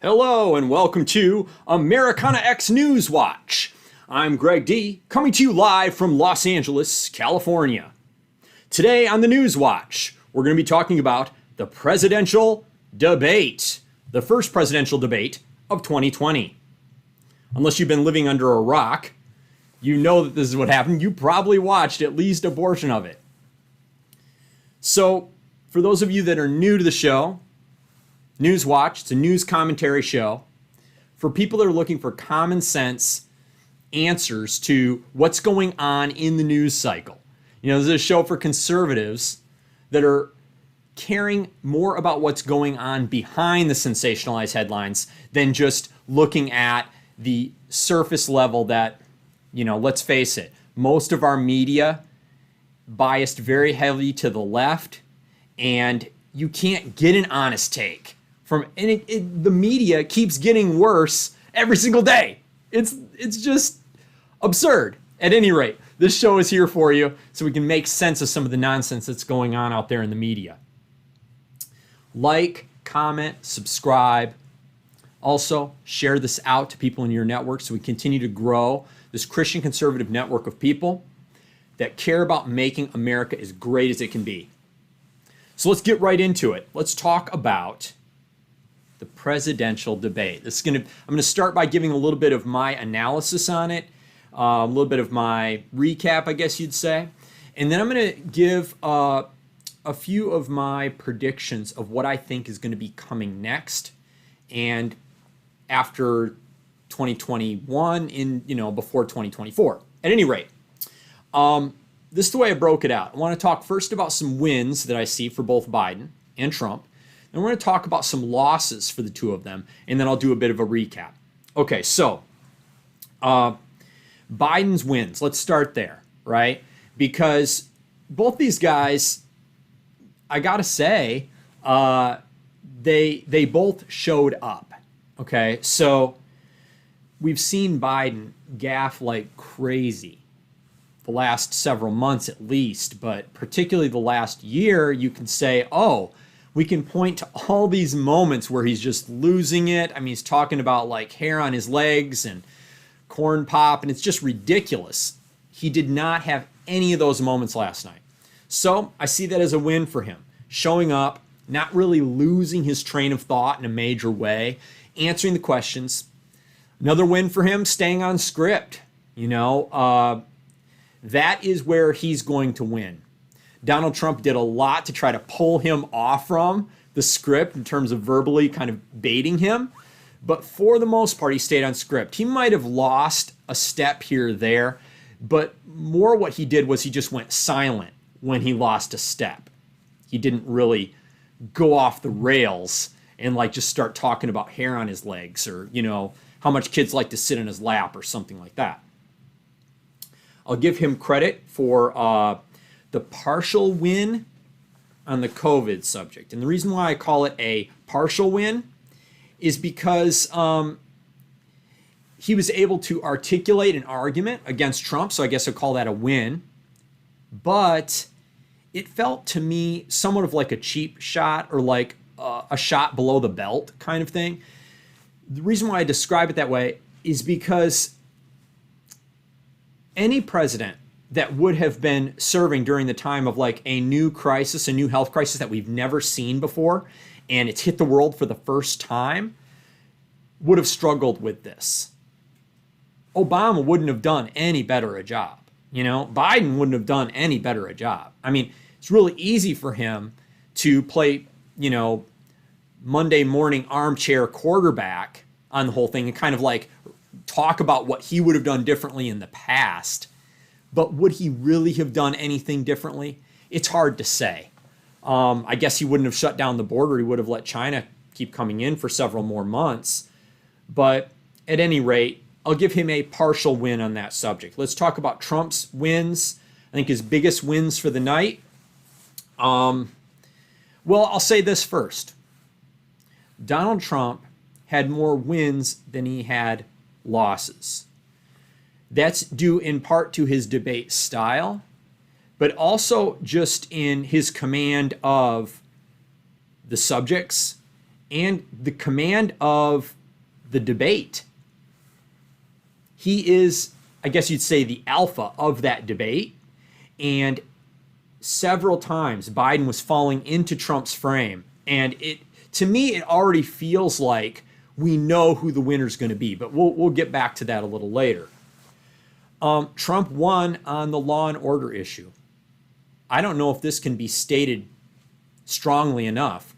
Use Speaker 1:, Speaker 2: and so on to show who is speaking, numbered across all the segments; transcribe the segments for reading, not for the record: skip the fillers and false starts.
Speaker 1: Hello and welcome to Americana X Newswatch. I'm Greg D, coming to you live from Los Angeles, California. Today on the Newswatch, we're going to be talking about the presidential debate, the first presidential debate of 2020. Unless you've been living under a rock, you know that this is what happened. You probably watched at least a portion of it. So, for those of you that are new to the show, Newswatch, it's a news commentary show for people that are looking for common sense answers to what's going on in the news cycle. You know, this is a show for conservatives that are caring more about what's going on behind the sensationalized headlines than just looking at the surface level that, you know, let's face it, most of our media biased very heavily to the left, and you can't get an honest take. The media keeps getting worse every single day. It's just absurd. At any rate, this show is here for you so we can make sense of some of the nonsense that's going on out there in the media. Like, comment, subscribe. Also, share this out to people in your network so we continue to grow this Christian conservative network of people that care about making America as great as it can be. So let's get right into it. Let's talk about the presidential debate. I'm going to start by giving a little bit of my analysis on it, a little bit of my recap, I guess you'd say. And then I'm going to give a few of my predictions of what I think is going to be coming next and after 2021 before 2024. At any rate, this is the way I broke it out. I want to talk first about some wins that I see for both Biden and Trump. And we're going to talk about some losses for the two of them, and then I'll do a bit of a recap. Okay, so Biden's wins. Let's start there, right? Because both these guys, I got to say, they both showed up. Okay, so we've seen Biden gaffe like crazy the last several months at least, but particularly the last year, you can say, oh, we can point to all these moments where he's just losing it. I mean, he's talking about like hair on his legs and corn pop, and it's just ridiculous. He did not have any of those moments last night. So I see that as a win for him. Showing up, not really losing his train of thought in a major way, answering the questions. Another win for him, staying on script. That is where he's going to win. Donald Trump did a lot to try to pull him off from the script in terms of verbally kind of baiting him. But for the most part, he stayed on script. He might have lost a step here or there, but more what he did was he just went silent when he lost a step. He didn't really go off the rails and like just start talking about hair on his legs or, how much kids like to sit in his lap or something like that. I'll give him credit for the partial win on the COVID subject. And the reason why I call it a partial win is because he was able to articulate an argument against Trump, so I guess I'll call that a win. But it felt to me somewhat of like a cheap shot or like a shot below the belt kind of thing. The reason why I describe it that way is because any president that would have been serving during the time of like a new crisis, a new health crisis that we've never seen before, and it's hit the world for the first time, would have struggled with this. Obama wouldn't have done any better a job. Biden wouldn't have done any better a job. I mean, it's really easy for him to play, Monday morning armchair quarterback on the whole thing and kind of like talk about what he would have done differently in the past. But would he really have done anything differently? It's hard to say. I guess he wouldn't have shut down the border. He would have let China keep coming in for several more months. But at any rate, I'll give him a partial win on that subject. Let's talk about Trump's wins. I think his biggest wins for the night. Well, I'll say this first. Donald Trump had more wins than he had losses. That's due in part to his debate style, but also just in his command of the subjects and the command of the debate. He is, I guess you'd say, the alpha of that debate. And several times Biden was falling into Trump's frame. And to me, it already feels like we know who the winner's going to be. But we'll get back to that a little later. Trump won on the law and order issue. I don't know if this can be stated strongly enough.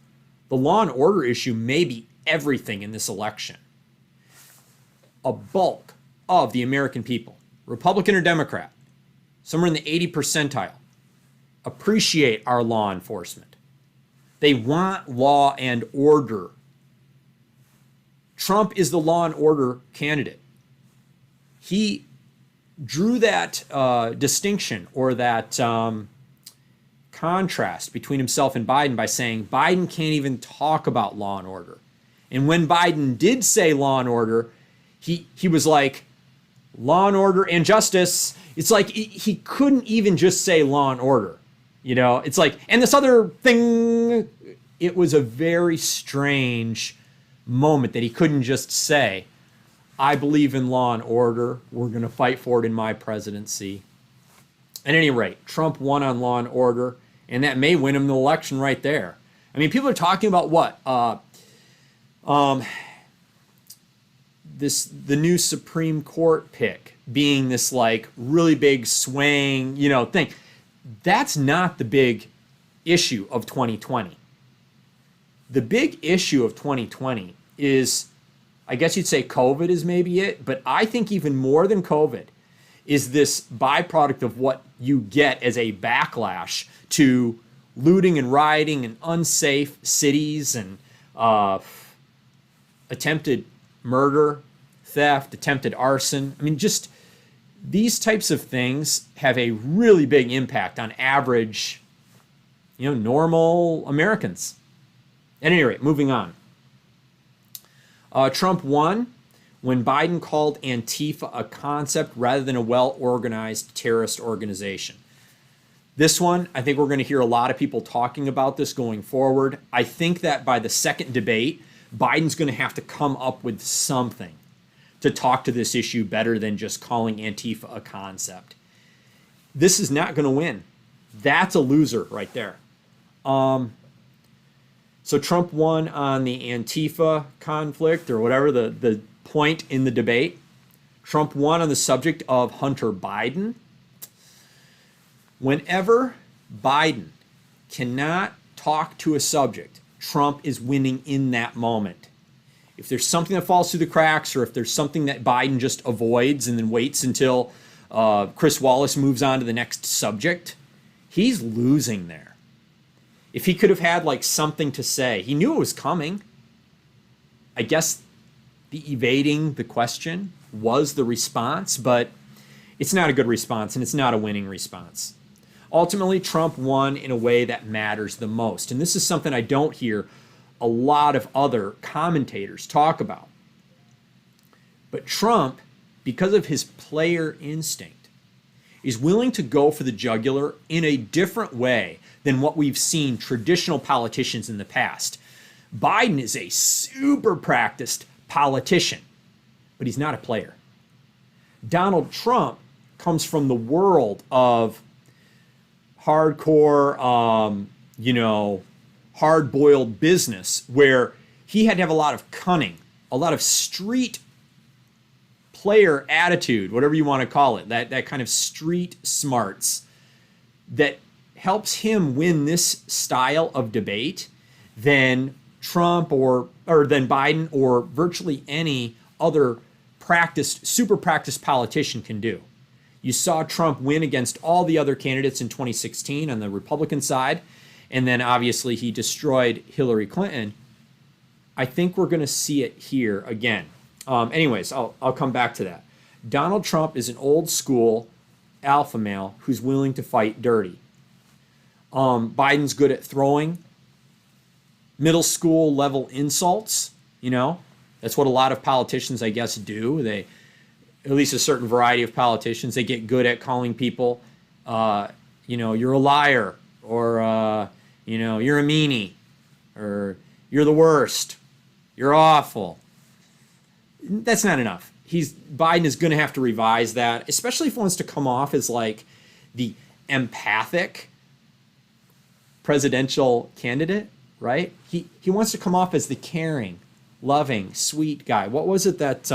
Speaker 1: The law and order issue may be everything in this election. A bulk of the American people, Republican or Democrat, somewhere in the 80 percentile, appreciate our law enforcement. They want law and order. Trump is the law and order candidate. He drew that distinction or that contrast between himself and Biden by saying Biden can't even talk about law and order. And when Biden did say law and order, he was like, law and order and justice. It's like he couldn't even just say law and order. You know, it's like, and this other thing, it was a very strange moment that he couldn't just say, I believe in law and order. We're going to fight for it in my presidency. At any rate, Trump won on law and order, and that may win him the election right there. I mean, people are talking about what? The new Supreme Court pick being this like really big swaying, thing. That's not the big issue of 2020. The big issue of 2020 is, I guess you'd say COVID is maybe it, but I think even more than COVID is this byproduct of what you get as a backlash to looting and rioting in unsafe cities and attempted murder, theft, attempted arson. I mean, just these types of things have a really big impact on average, normal Americans. At any rate, moving on. Trump won when Biden called Antifa a concept rather than a well-organized terrorist organization. This one, I think we're going to hear a lot of people talking about this going forward. I think that by the second debate, Biden's going to have to come up with something to talk to this issue better than just calling Antifa a concept. This is not going to win. That's a loser right there. So Trump won on the Antifa conflict or whatever the point in the debate. Trump won on the subject of Hunter Biden. Whenever Biden cannot talk to a subject, Trump is winning in that moment. If there's something that falls through the cracks or if there's something that Biden just avoids and then waits until Chris Wallace moves on to the next subject, he's losing there. If he could have had like something to say, he knew it was coming. I guess the evading the question was the response, but it's not a good response and it's not a winning response. Ultimately, Trump won in a way that matters the most. And this is something I don't hear a lot of other commentators talk about. But Trump, because of his player instinct, is willing to go for the jugular in a different way than what we've seen traditional politicians in the past. Biden is a super practiced politician, but he's not a player. Donald Trump comes from the world of hardcore, hard-boiled business where he had to have a lot of cunning, a lot of street player attitude, whatever you want to call it, that kind of street smarts that helps him win this style of debate than Trump or than Biden or virtually any other super practiced politician can do. You saw Trump win against all the other candidates in 2016 on the Republican side, and then obviously he destroyed Hillary Clinton. I think we're going to see it here again. Anyways, I'll come back to that. Donald Trump is an old school alpha male who's willing to fight dirty. Biden's good at throwing middle school level insults. That's what a lot of politicians, I guess, do. They, at least a certain variety of politicians, they get good at calling people, you're a liar, or, you're a meanie, or you're the worst, You're awful. That's not enough. Biden is going to have to revise that, especially if he wants to come off as like the empathic presidential candidate, right? He wants to come off as the caring, loving, sweet guy. What was it that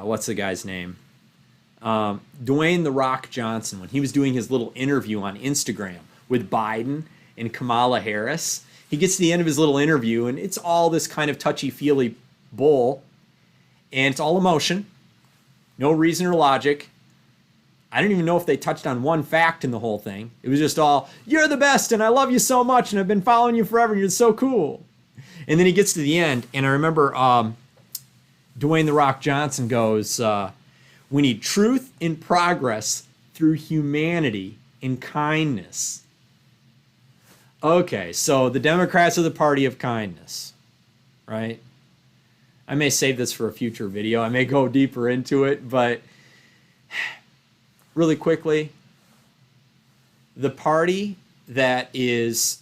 Speaker 1: what's the guy's name? Dwayne "The Rock" Johnson, when he was doing his little interview on Instagram with Biden and Kamala Harris, he gets to the end of his little interview and it's all this kind of touchy-feely bull, and it's all emotion, no reason or logic. I don't even know if they touched on one fact in the whole thing. It was just all, "You're the best and I love you so much and I've been following you forever and you're so cool." And then he gets to the end, and I remember Dwayne "The Rock" Johnson goes, "We need truth in progress through humanity and kindness." Okay, so the Democrats are the party of kindness, right? I may save this for a future video. I may go deeper into it, but really quickly, the party that is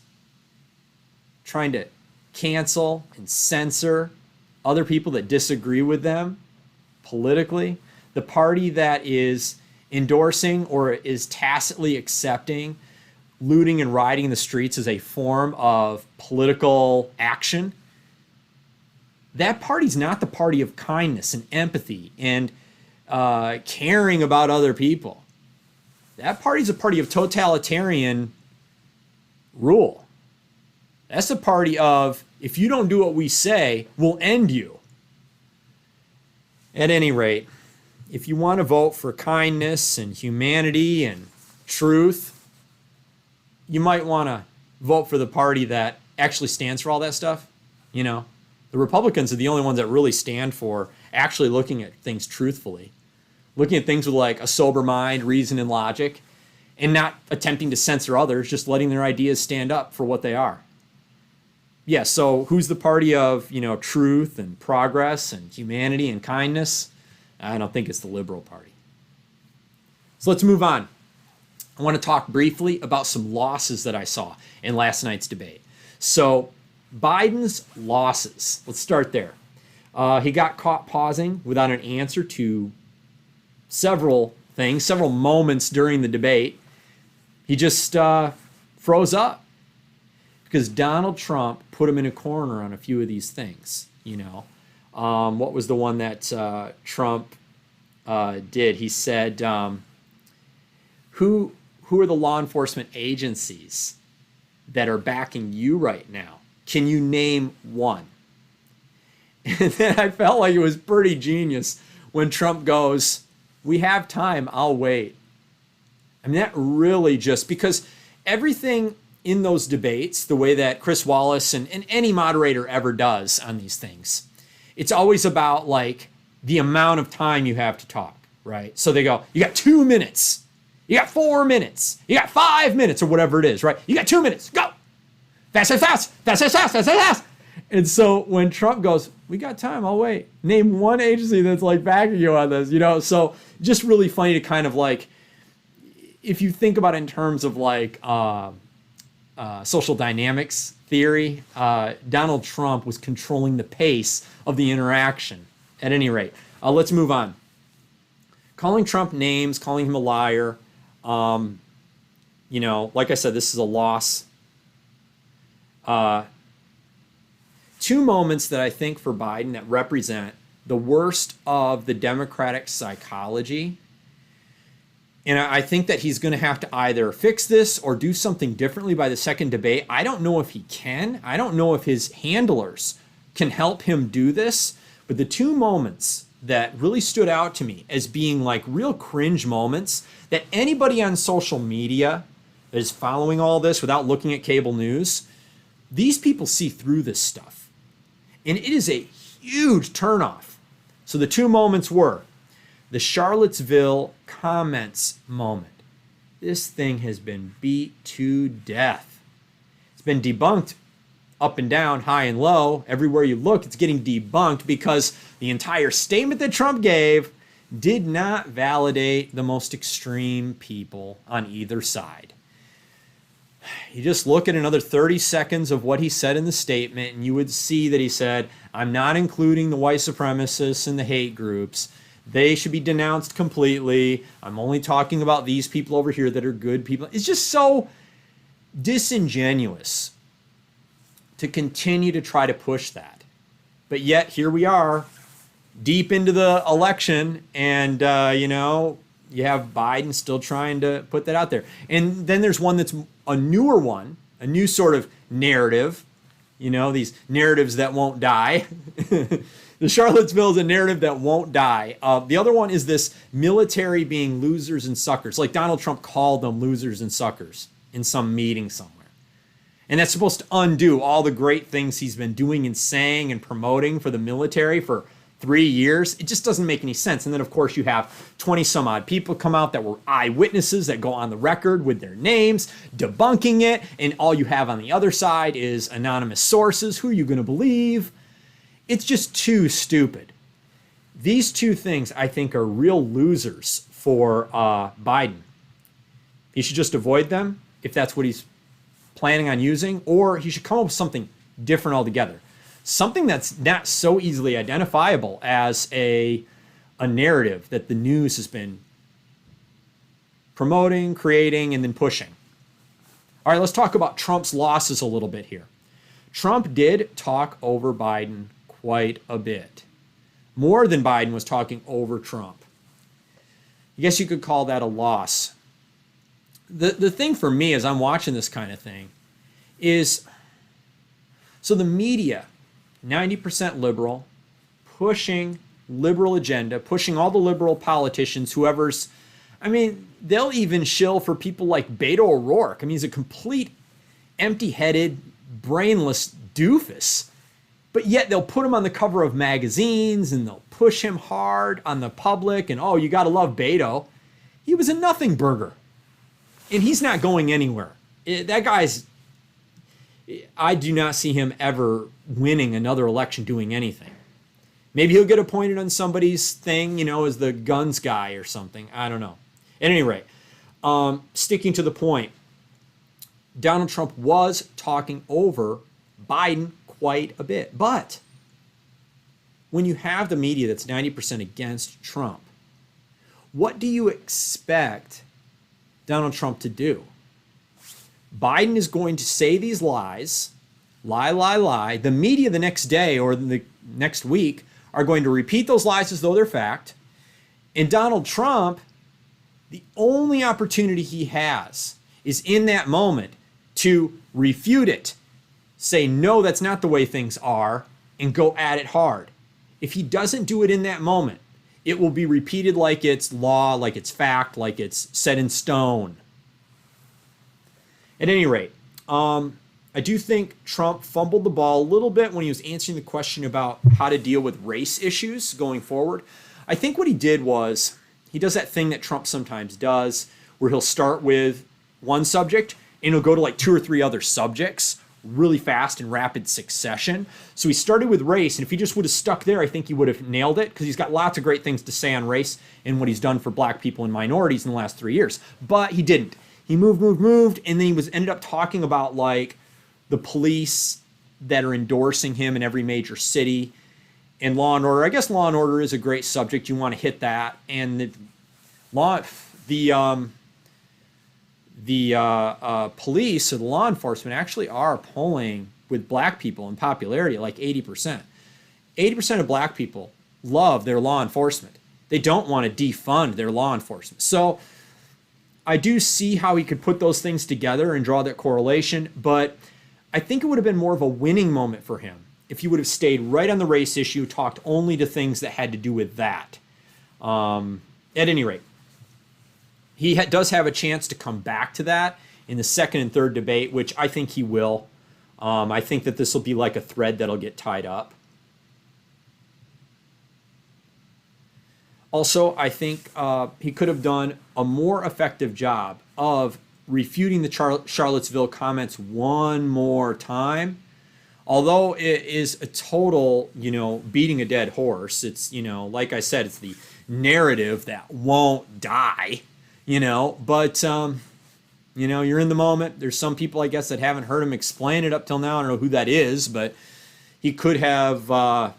Speaker 1: trying to cancel and censor other people that disagree with them politically, the party that is endorsing or is tacitly accepting looting and rioting in the streets as a form of political action, that party's not the party of kindness and empathy and caring about other people. That party's a party of totalitarian rule. That's the party of, if you don't do what we say, we'll end you. At any rate, if you want to vote for kindness and humanity and truth, you might want to vote for the party that actually stands for all that stuff. You know, the Republicans are the only ones that really stand for actually looking at things truthfully, looking at things with like a sober mind, reason, and logic, and not attempting to censor others, just letting their ideas stand up for what they are. Yeah, so who's the party of, truth and progress and humanity and kindness? I don't think it's the Liberal Party. So let's move on. I want to talk briefly about some losses that I saw in last night's debate. So Biden's losses, let's start there. He got caught pausing without an answer to several things, several moments during the debate. He just froze up because Donald Trump put him in a corner on a few of these things. What was the one that Trump did? He said, who are the law enforcement agencies that are backing you right now? Can you name one? And then I felt like it was pretty genius when Trump goes, "We have time, I'll wait." I mean, that really just, because everything in those debates, the way that Chris Wallace and any moderator ever does on these things, it's always about like the amount of time you have to talk, right? So they go, you got 2 minutes, you got 4 minutes, you got 5 minutes, or whatever it is, right? You got 2 minutes, go! Fast, fast, fast, fast, fast, fast, fast, fast. And so when Trump goes, "We got time, I'll wait," name one agency that's like backing you on this, So just really funny to kind of like, if you think about it in terms of like social dynamics theory, Donald Trump was controlling the pace of the interaction. At any rate, let's move on. Calling Trump names, calling him a liar. Like I said, this is a loss. Two moments that I think for Biden that represent the worst of the Democratic psychology. And I think that he's going to have to either fix this or do something differently by the second debate. I don't know if he can. I don't know if his handlers can help him do this. But the two moments that really stood out to me as being like real cringe moments that anybody on social media that is following all this without looking at cable news, these people see through this stuff. And it is a huge turnoff. So the two moments were the Charlottesville comments moment. This thing has been beat to death. It's been debunked up and down, high and low. Everywhere you look, it's getting debunked because the entire statement that Trump gave did not validate the most extreme people on either side. You just look at another 30 seconds of what he said in the statement, and you would see that he said, I'm not including the white supremacists and the hate groups. They should be denounced completely. I'm only talking about these people over here that are good people. It's just so disingenuous to continue to try to push that. But yet, here we are, deep into the election, and, you have Biden still trying to put that out there. And then there's one that's a newer one, a new sort of narrative, these narratives that won't die. The Charlottesville is a narrative that won't die. The other one is this military being losers and suckers. Like Donald Trump called them losers and suckers in some meeting somewhere. And that's supposed to undo all the great things he's been doing and saying and promoting for the military for 3 years. It just doesn't make any sense. And then, of course, you have 20 some odd people come out that were eyewitnesses that go on the record with their names, debunking it. And all you have on the other side is anonymous sources. Who are you going to believe? It's just too stupid. These two things, I think, are real losers for Biden. He should just avoid them if that's what he's planning on using, or he should come up with something different altogether. Something that's not so easily identifiable as a narrative that the news has been promoting, creating, and then pushing. All right, let's talk about Trump's losses a little bit here. Trump did talk over Biden quite a bit. More than Biden was talking over Trump. I guess you could call that a loss. The thing for me as I'm watching this kind of thing is, so the media, 90% liberal, pushing liberal agenda, pushing all the liberal politicians, whoever's, they'll even shill for people like Beto O'Rourke. He's a complete empty-headed, brainless doofus. But yet they'll put him on the cover of magazines and they'll push him hard on the public and, oh, you got to love Beto. He was a nothing burger. And he's not going anywhere. That guy's, I do not see him ever winning another election doing anything. Maybe he'll get appointed on somebody's thing, as the guns guy or something. I don't know. At any rate, sticking to the point, Donald Trump was talking over Biden quite a bit. But when you have the media that's 90% against Trump, what do you expect Donald Trump to do? Biden is going to say these lies, lie. The media the next day or the next week are going to repeat those lies as though they're fact. And Donald Trump, the only opportunity he has is in that moment to refute it, say, no, that's not the way things are, and go at it hard. If he doesn't do it in that moment, it will be repeated like it's law, like it's fact, like it's set in stone. At any rate, I do think Trump fumbled the ball a little bit when he was answering the question about how to deal with race issues going forward. I think what he did was, he does that thing that Trump sometimes does, where he'll start with one subject and he'll go to like 2 or 3 other subjects really fast in rapid succession. So he started with race, and if he just would have stuck there, I think he would have nailed it, because he's got lots of great things to say on race and what he's done for black people and minorities in the last 3 years. But he didn't. He moved, and then he ended up talking about like the police that are endorsing him in every major city, and law and order. I guess law and order is a great subject. You want to hit that, and the police or the law enforcement actually are polling with black people in popularity at like 80%. 80% of black people love their law enforcement. They don't want to defund their law enforcement. So I do see how he could put those things together and draw that correlation, but I think it would have been more of a winning moment for him if he would have stayed right on the race issue, talked only to things that had to do with that. At any rate, he does have a chance to come back to that in the second and third debate, which I think he will. I think that this will be like a thread that'll get tied up. Also, I think he could have done a more effective job of refuting the Charlottesville comments one more time. Although it is a total, beating a dead horse. It's, like I said, it's the narrative that won't die, but You know, you're in the moment. There's some people, I guess, that haven't heard him explain it up till now. I don't know who that is, but he could have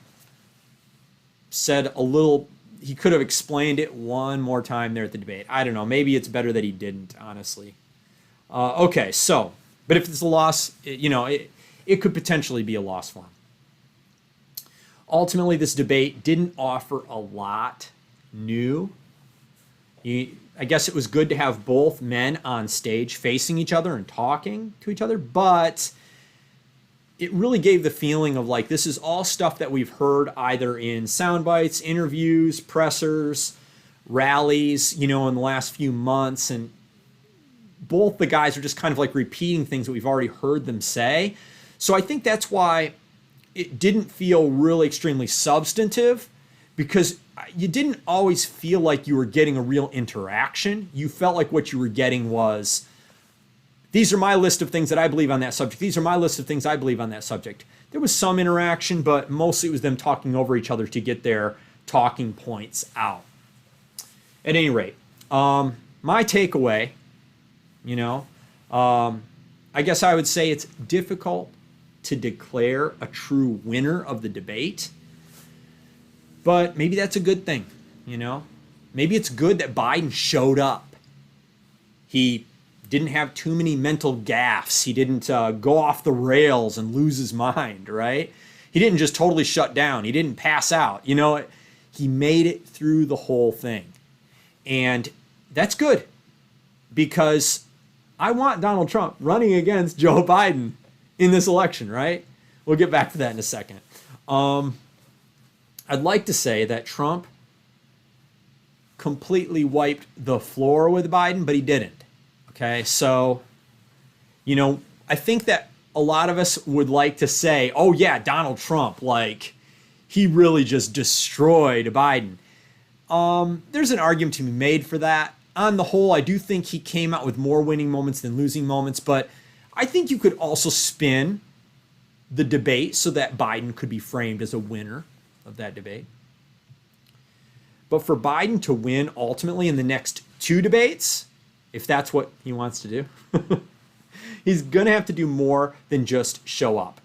Speaker 1: said a little, he could have explained it one more time there at the debate. I don't know. Maybe it's better that he didn't, honestly. Okay, so, but if it's a loss, it could potentially be a loss for him. Ultimately, this debate didn't offer a lot new. I guess it was good to have both men on stage facing each other and talking to each other, but it really gave the feeling of like this is all stuff that we've heard either in sound bites, interviews, pressers, rallies, in the last few months, and both the guys are just kind of like repeating things that we've already heard them say. So I think that's why it didn't feel really extremely substantive, because you didn't always feel like you were getting a real interaction. You felt like what you were getting was, these are my list of things that I believe on that subject. These are my list of things I believe on that subject. There was some interaction, but mostly it was them talking over each other to get their talking points out. At any rate, my takeaway, I guess I would say it's difficult to declare a true winner of the debate. But maybe that's a good thing, Maybe it's good that Biden showed up. He didn't have too many mental gaffes. He didn't go off the rails and lose his mind, right? He didn't just totally shut down. He didn't pass out. He made it through the whole thing. And that's good, because I want Donald Trump running against Joe Biden in this election, right? We'll get back to that in a second. I'd like to say that Trump completely wiped the floor with Biden, but he didn't. Okay, so, I think that a lot of us would like to say, oh yeah, Donald Trump, like, he really just destroyed Biden. There's an argument to be made for that. On the whole, I do think he came out with more winning moments than losing moments, but I think you could also spin the debate so that Biden could be framed as a winner of that debate. But for Biden to win ultimately in the next two debates, if that's what he wants to do, he's going to have to do more than just show up.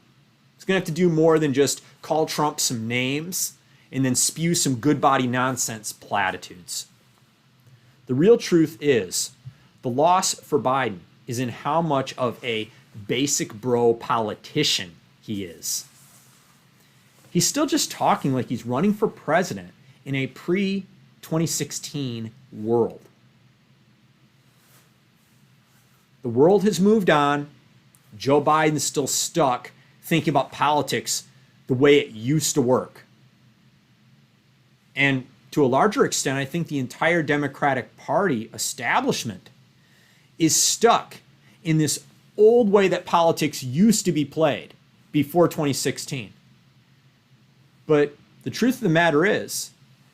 Speaker 1: He's going to have to do more than just call Trump some names and then spew some good body nonsense platitudes. The real truth is, the loss for Biden is in how much of a basic bro politician he is. He's still just talking like he's running for president in a pre-2016 world. The world has moved on. Joe Biden's still stuck thinking about politics the way it used to work. And to a larger extent, I think the entire Democratic Party establishment is stuck in this old way that politics used to be played before 2016. But the truth of the matter is,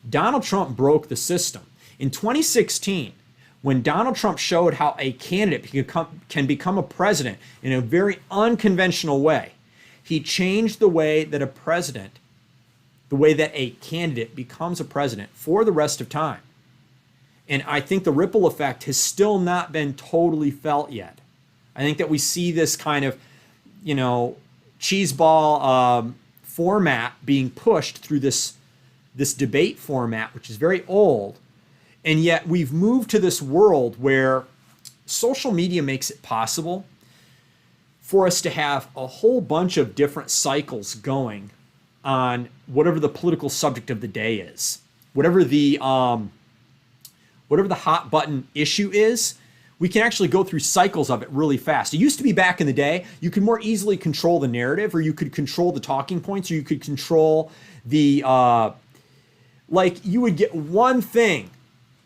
Speaker 1: Donald Trump broke the system. In 2016, when Donald Trump showed how a candidate can become a president in a very unconventional way, he changed the way that a candidate becomes a president for the rest of time. And I think the ripple effect has still not been totally felt yet. I think that we see this kind of, cheeseball format being pushed through this debate format, which is very old. And yet we've moved to this world where social media makes it possible for us to have a whole bunch of different cycles going on whatever the political subject of the day is. Whatever the hot button issue is, we can actually go through cycles of it really fast. It used to be back in the day, you could more easily control the narrative, or you could control the talking points, or you could control the, you would get one thing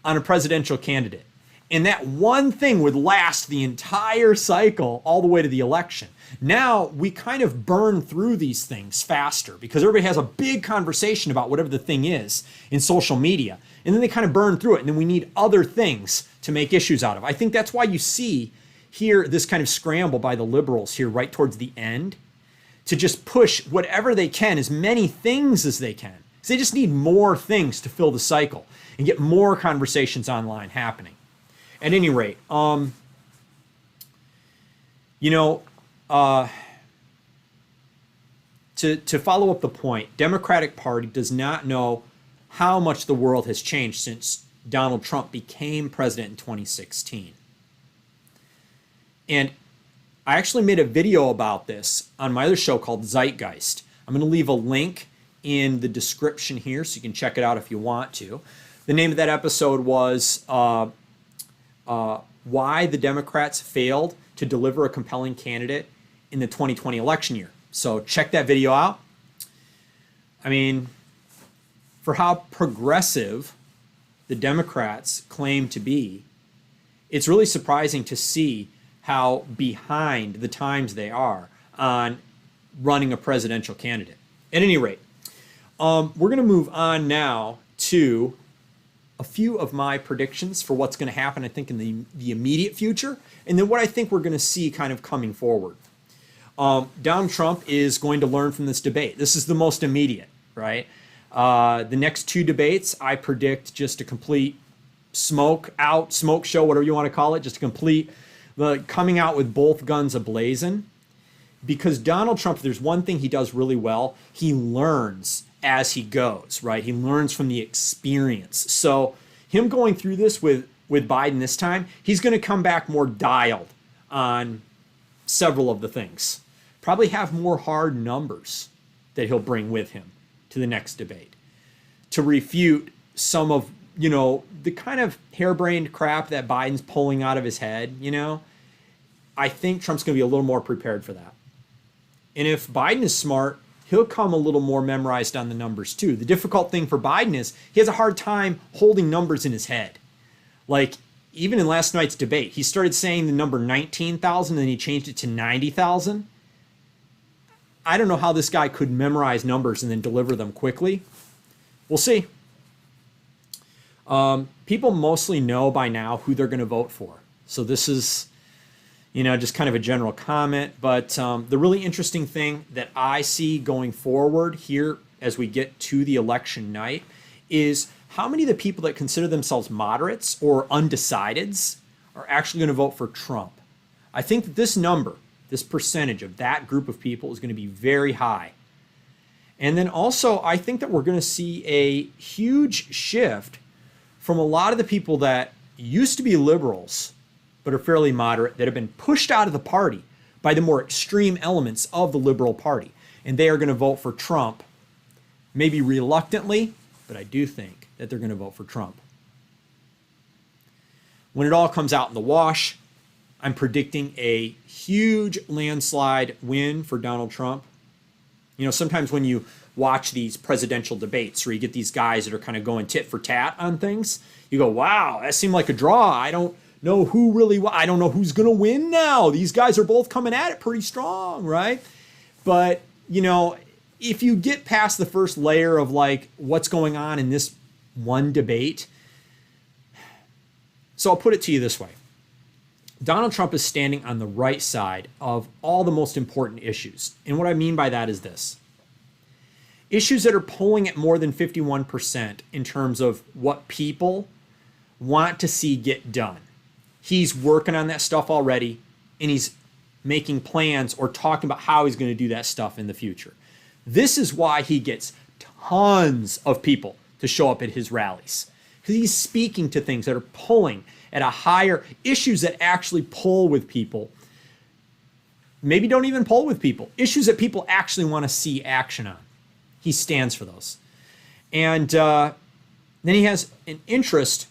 Speaker 1: on a presidential candidate, and that one thing would last the entire cycle all the way to the election. Now we kind of burn through these things faster because everybody has a big conversation about whatever the thing is in social media, and then they kind of burn through it, and then we need other things to make issues out of. I think that's why you see here this kind of scramble by the liberals here right towards the end to just push whatever they can, as many things as they can. So they just need more things to fill the cycle and get more conversations online happening. At any rate, You know, to follow up the point, Democratic Party does not know how much the world has changed since Donald Trump became president in 2016. And I actually made a video about this on my other show called Zeitgeist. I'm going to leave a link in the description here so you can check it out if you want to. The name of that episode was Why the Democrats Failed to Deliver a Compelling Candidate in the 2020 election year. So check that video out. I mean, for how progressive the Democrats claim to be, it's really surprising to see how behind the times they are on running a presidential candidate. At any rate, we're going to move on now to a few of my predictions for what's going to happen, I think, in the immediate future, and then what I think we're going to see kind of coming forward. Donald Trump is going to learn from this debate. This is the most immediate, right? The next two debates, I predict just a complete smoke show, whatever you want to call it, just a complete coming out with both guns ablazing. Because Donald Trump, if there's one thing he does really well, he learns as he goes, right? He learns from the experience. So him going through this with Biden this time, he's going to come back more dialed on several of the things. Probably have more hard numbers that he'll bring with him to the next debate to refute some of, the kind of harebrained crap that Biden's pulling out of his head, I think Trump's going to be a little more prepared for that. And if Biden is smart, he'll come a little more memorized on the numbers too. The difficult thing for Biden is he has a hard time holding numbers in his head. Like, even in last night's debate, he started saying the number 19,000 and then he changed it to 90,000. I don't know how this guy could memorize numbers and then deliver them quickly. We'll see. People mostly know by now who they're going to vote for. So this is, just kind of a general comment. But the really interesting thing that I see going forward here as we get to the election night is how many of the people that consider themselves moderates or undecideds are actually going to vote for Trump. I think that this number, this percentage of that group of people is going to be very high. And then also, I think that we're going to see a huge shift from a lot of the people that used to be liberals but are fairly moderate, that have been pushed out of the party by the more extreme elements of the liberal party. And they are going to vote for Trump, maybe reluctantly, but I do think that they're going to vote for Trump. When it all comes out in the wash, I'm predicting a huge landslide win for Donald Trump. Sometimes when you watch these presidential debates where you get these guys that are kind of going tit for tat on things, you go, wow, that seemed like a draw. I don't know I don't know who's going to win now. These guys are both coming at it pretty strong, right? But, if you get past the first layer of like what's going on in this one debate, so I'll put it to you this way. Donald Trump is standing on the right side of all the most important issues. And what I mean by that is this. Issues that are polling at more than 51% in terms of what people want to see get done. He's working on that stuff already, and he's making plans or talking about how he's going to do that stuff in the future. This is why he gets tons of people to show up at his rallies, because he's speaking to things that are pulling at a higher, issues that actually pull with people, maybe don't even pull with people, issues that people actually want to see action on. He stands for those. And then he has an interest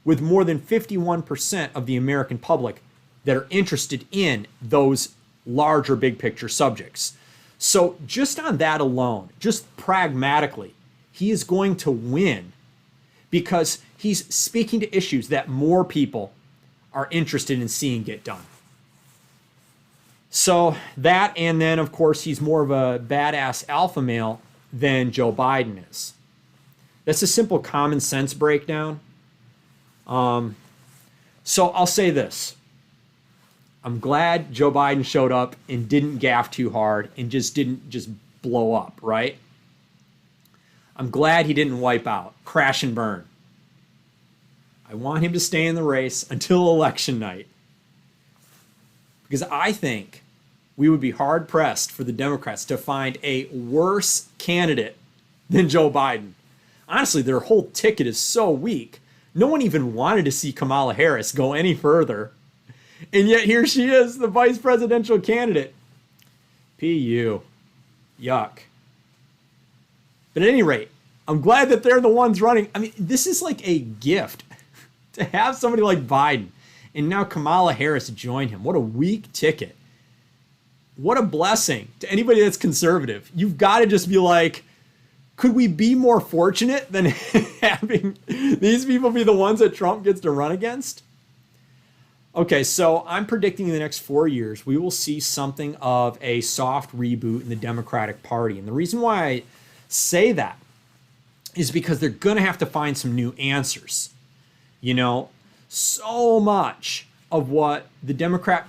Speaker 1: with more than 51% of the American public that are interested in those larger big picture subjects. So just on that alone, just pragmatically, he is going to win because he's speaking to issues that more people are interested in seeing get done. So that, and then of course he's more of a badass alpha male than Joe Biden is. That's a simple common sense breakdown. So I'll say this. I'm glad Joe Biden showed up and didn't gaffe too hard and didn't blow up, right? I'm glad he didn't wipe out, crash and burn. I want him to stay in the race until election night. because I think we would be hard pressed for the Democrats to find a worse candidate than Joe Biden. Honestly, their whole ticket is so weak. No one even wanted to see Kamala Harris go any further. And yet here she is, the vice presidential candidate. PU. Yuck. But at any rate, I'm glad that they're the ones running. I mean, this is like a gift to have somebody like Biden. And now Kamala Harris join him. What a weak ticket. What a blessing to anybody that's conservative. You've got to just be like, could we be more fortunate than having these people be the ones that Trump gets to run against? Okay, so I'm predicting in the next 4 years, we will see something of a soft reboot in the Democratic Party. And the reason why I say that is because they're going to have to find some new answers. You know, so much of what the Democrat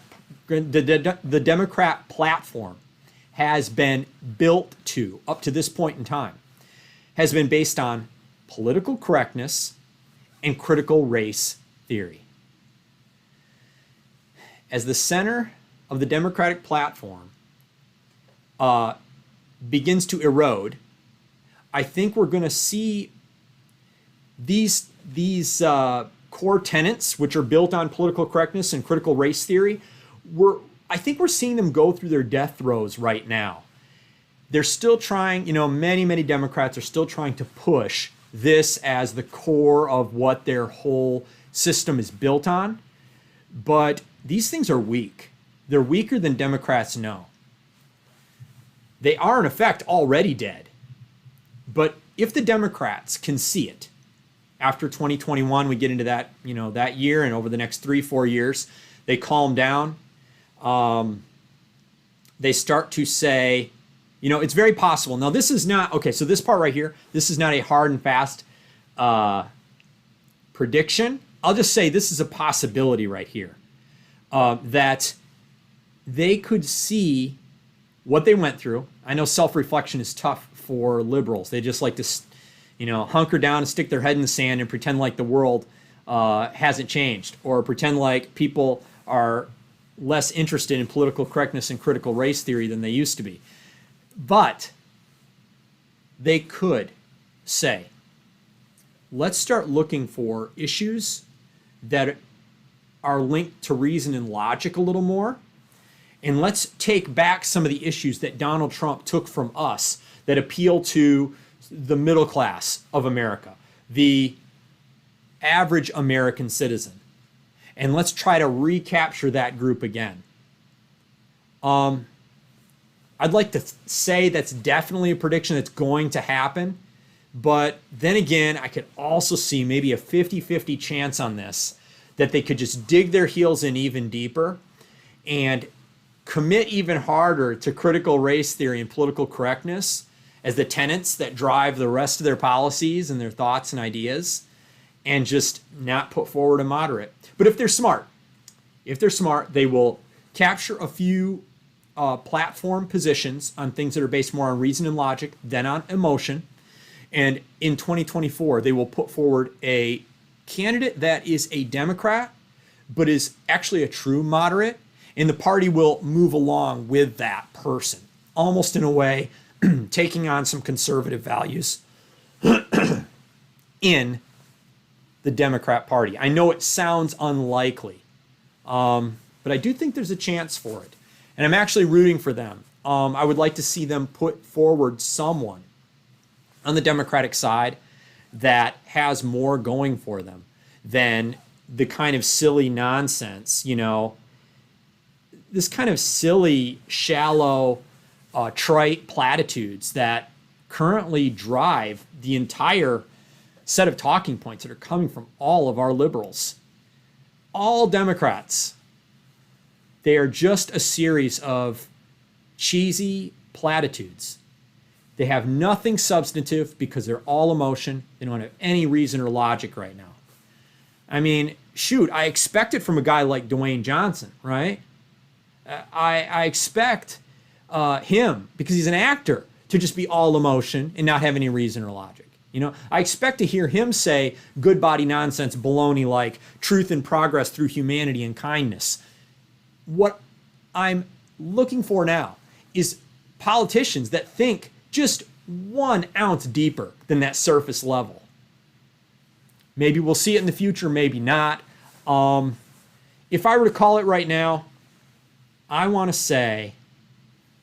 Speaker 1: platform has been built to up to this point in time has been based on political correctness and critical race theory. As the center of the Democratic platform begins to erode, I think we're going to see these core tenets, which are built on political correctness and critical race theory, I think we're seeing them go through their death throes right now. They're still trying, many Democrats are still trying to push this as the core of what their whole system is built on. But these things are weak. They're weaker than Democrats know. They are, in effect, already dead. But if the Democrats can see it, after 2021, we get into that, that year, and over the next 3-4 years, they calm down. They start to say, it's very possible. Now, this is not, okay, so this part right here, this is not a hard and fast prediction. I'll just say this is a possibility right here, that they could see what they went through. I know self-reflection is tough for liberals. They just like to, hunker down and stick their head in the sand and pretend like the world hasn't changed, or pretend like people are less interested in political correctness and critical race theory than they used to be. But they could say, let's start looking for issues that are linked to reason and logic a little more. And let's take back some of the issues that Donald Trump took from us that appeal to the middle class of America, the average American citizen. And let's try to recapture that group again. I'd like to say that's definitely a prediction that's going to happen. But then again, I could also see maybe a 50-50 chance on this, that they could just dig their heels in even deeper and commit even harder to critical race theory and political correctness as the tenets that drive the rest of their policies and their thoughts and ideas, and just not put forward a moderate. But if they're smart, they will capture a few platform positions on things that are based more on reason and logic than on emotion. And in 2024, they will put forward a candidate that is a Democrat, but is actually a true moderate. And the party will move along with that person, almost in a way, taking on some conservative values in the Democrat Party. I know it sounds unlikely, but I do think there's a chance for it. And I'm actually rooting for them. I would like to see them put forward someone on the Democratic side that has more going for them than the kind of silly nonsense, this kind of silly, shallow, trite platitudes that currently drive the entire set of talking points that are coming from all of our liberals. All Democrats. They are just a series of cheesy platitudes. They have nothing substantive because they're all emotion. They don't have any reason or logic right now. I mean, shoot, I expect it from a guy like Dwayne Johnson, right? I expect him, because he's an actor, to just be all emotion and not have any reason or logic. I expect to hear him say good body nonsense baloney like truth and progress through humanity and kindness. What I'm looking for now is politicians that think just 1 ounce deeper than that surface level. Maybe we'll see it in the future, maybe not. If I were to call it right now, I want to say,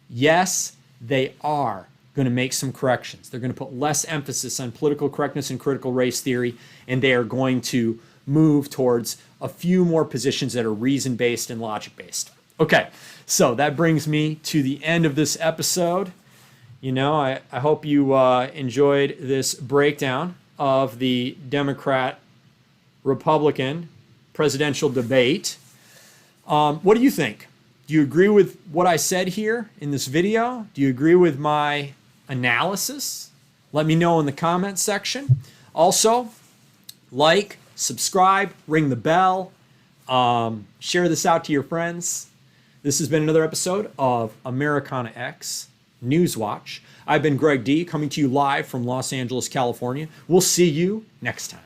Speaker 1: yes, they are going to make some corrections. They're going to put less emphasis on political correctness and critical race theory, and they are going to move towards a few more positions that are reason-based and logic-based. Okay, so that brings me to the end of this episode. You know, I hope you enjoyed this breakdown of the Democrat-Republican presidential debate. What do you think? Do you agree with what I said here in this video? Do you agree with my analysis? Let me know in the comments section. Also, like, subscribe, ring the bell, share this out to your friends. This has been another episode of Americana X Newswatch. I've been Greg D, coming to you live from Los Angeles, California. We'll see you next time.